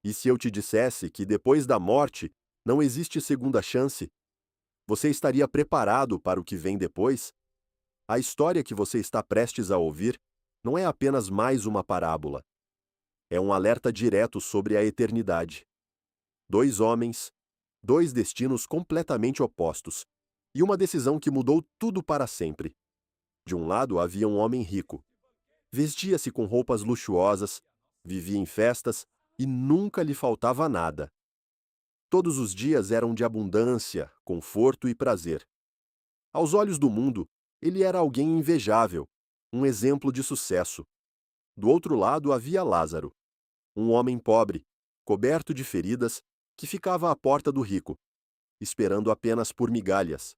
E se eu te dissesse que depois da morte não existe segunda chance, você estaria preparado para o que vem depois? A história que você está prestes a ouvir não é apenas mais uma parábola, é um alerta direto sobre a eternidade. Dois homens, dois destinos completamente opostos, e uma decisão que mudou tudo para sempre. De um lado havia um homem rico. Vestia-se com roupas luxuosas, vivia em festas e nunca lhe faltava nada. Todos os dias eram de abundância, conforto e prazer. Aos olhos do mundo, ele era alguém invejável, um exemplo de sucesso. Do outro lado havia Lázaro, um homem pobre, coberto de feridas, que ficava à porta do rico, esperando apenas por migalhas.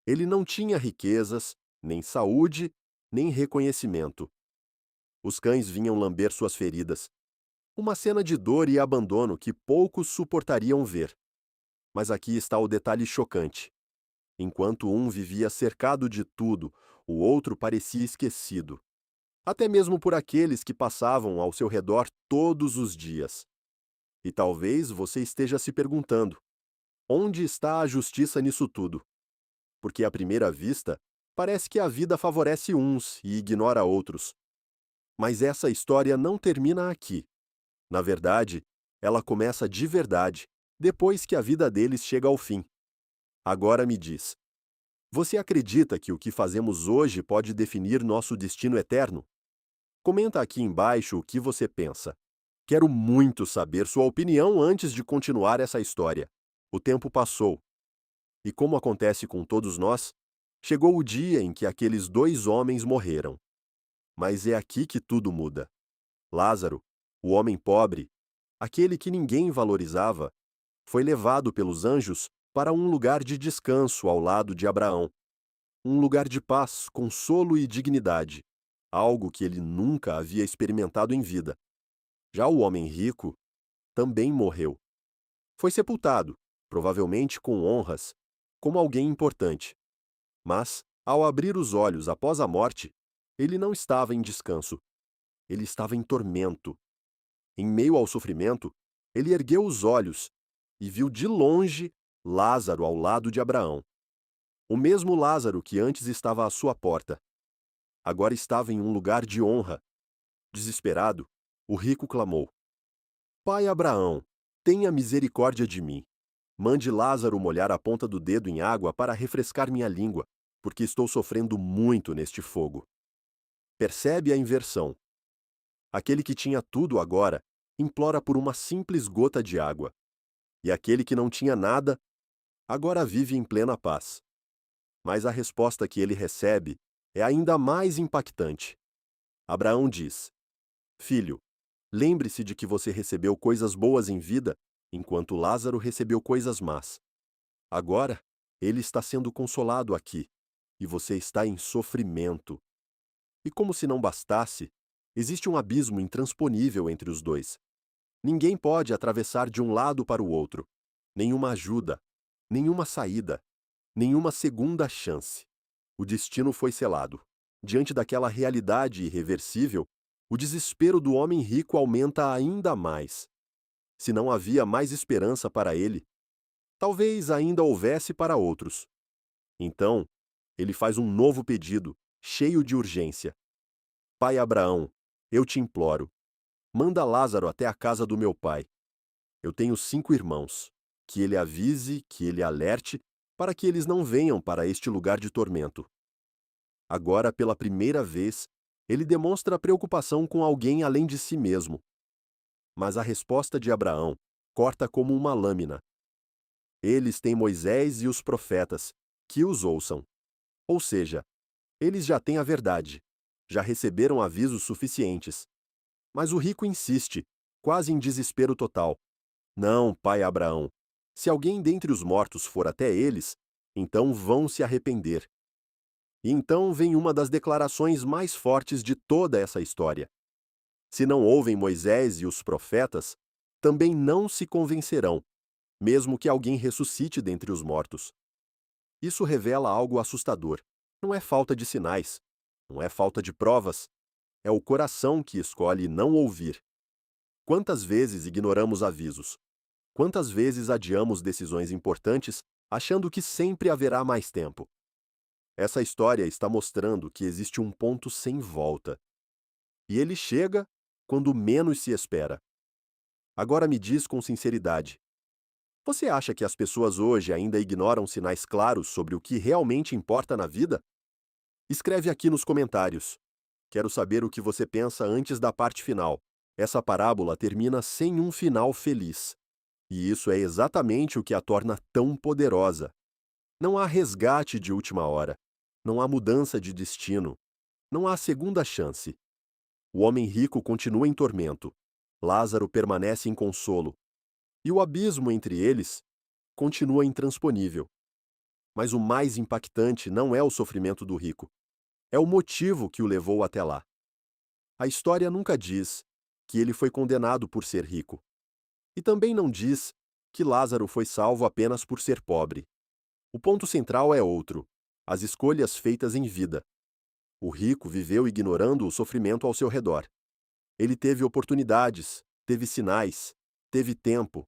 Ele não tinha riquezas, nem saúde, nem reconhecimento. Os cães vinham lamber suas feridas. Uma cena de dor e abandono que poucos suportariam ver. Mas aqui está o detalhe chocante. Enquanto um vivia cercado de tudo, o outro parecia esquecido. Até mesmo por aqueles que passavam ao seu redor todos os dias. E talvez você esteja se perguntando: onde está a justiça nisso tudo? Porque à primeira vista, parece que a vida favorece uns e ignora outros. Mas essa história não termina aqui. Na verdade, ela começa de verdade, depois que a vida deles chega ao fim. Agora me diz, você acredita que o que fazemos hoje pode definir nosso destino eterno? Comenta aqui embaixo o que você pensa. Quero muito saber sua opinião antes de continuar essa história. O tempo passou. E como acontece com todos nós, chegou o dia em que aqueles dois homens morreram. Mas é aqui que tudo muda. Lázaro, o homem pobre, aquele que ninguém valorizava, foi levado pelos anjos para um lugar de descanso ao lado de Abraão. Um lugar de paz, consolo e dignidade, algo que ele nunca havia experimentado em vida. Já o homem rico também morreu. Foi sepultado, provavelmente com honras, como alguém importante. Mas, ao abrir os olhos após a morte, ele não estava em descanso. Ele estava em tormento. Em meio ao sofrimento, ele ergueu os olhos e viu de longe Lázaro ao lado de Abraão. O mesmo Lázaro que antes estava à sua porta. Agora estava em um lugar de honra. Desesperado, o rico clamou: Pai Abraão, tenha misericórdia de mim. Mande Lázaro molhar a ponta do dedo em água para refrescar minha língua, porque estou sofrendo muito neste fogo. Percebe a inversão. Aquele que tinha tudo agora implora por uma simples gota de água. E aquele que não tinha nada, agora vive em plena paz. Mas a resposta que ele recebe é ainda mais impactante. Abraão diz: Filho, lembre-se de que você recebeu coisas boas em vida, enquanto Lázaro recebeu coisas más. Agora, ele está sendo consolado aqui, e você está em sofrimento. E como se não bastasse, existe um abismo intransponível entre os dois. Ninguém pode atravessar de um lado para o outro. Nenhuma ajuda, nenhuma saída, nenhuma segunda chance. O destino foi selado. Diante daquela realidade irreversível, o desespero do homem rico aumenta ainda mais. Se não havia mais esperança para ele, talvez ainda houvesse para outros. Então, ele faz um novo pedido, cheio de urgência. Pai Abraão, eu te imploro, manda Lázaro até a casa do meu pai. Eu tenho 5 irmãos. Que ele avise, que ele alerte, para que eles não venham para este lugar de tormento. Agora, pela primeira vez, ele demonstra preocupação com alguém além de si mesmo. Mas a resposta de Abraão corta como uma lâmina. Eles têm Moisés e os profetas, que os ouçam. Ou seja, eles já têm a verdade, já receberam avisos suficientes. Mas o rico insiste, quase em desespero total. Não, pai Abraão. Se alguém dentre os mortos for até eles, então vão se arrepender. E então vem uma das declarações mais fortes de toda essa história. Se não ouvem Moisés e os profetas, também não se convencerão, mesmo que alguém ressuscite dentre os mortos. Isso revela algo assustador. Não é falta de sinais, não é falta de provas, é o coração que escolhe não ouvir. Quantas vezes ignoramos avisos? Quantas vezes adiamos decisões importantes achando que sempre haverá mais tempo? Essa história está mostrando que existe um ponto sem volta. E ele chega quando menos se espera. Agora me diz com sinceridade: você acha que as pessoas hoje ainda ignoram sinais claros sobre o que realmente importa na vida? Escreve aqui nos comentários. Quero saber o que você pensa antes da parte final. Essa parábola termina sem um final feliz. E isso é exatamente o que a torna tão poderosa. Não há resgate de última hora. Não há mudança de destino. Não há segunda chance. O homem rico continua em tormento. Lázaro permanece em consolo. E o abismo entre eles continua intransponível. Mas o mais impactante não é o sofrimento do rico. É o motivo que o levou até lá. A história nunca diz que ele foi condenado por ser rico. E também não diz que Lázaro foi salvo apenas por ser pobre. O ponto central é outro: as escolhas feitas em vida. O rico viveu ignorando o sofrimento ao seu redor. Ele teve oportunidades, teve sinais, teve tempo,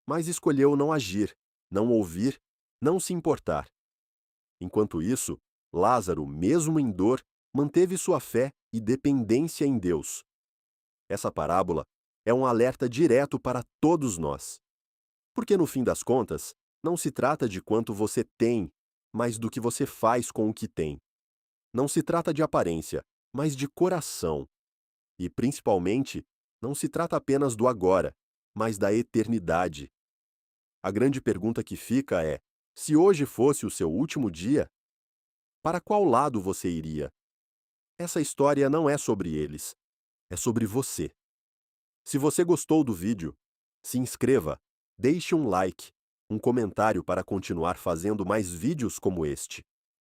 mas escolheu não agir, não ouvir, não se importar. Enquanto isso, Lázaro, mesmo em dor, manteve sua fé e dependência em Deus. Essa parábola é um alerta direto para todos nós. Porque no fim das contas, não se trata de quanto você tem, mas do que você faz com o que tem. Não se trata de aparência, mas de coração. E, principalmente, não se trata apenas do agora, mas da eternidade. A grande pergunta que fica é: se hoje fosse o seu último dia, para qual lado você iria? Essa história não é sobre eles, é sobre você. Se você gostou do vídeo, se inscreva, deixe um like, um comentário para continuar fazendo mais vídeos como este.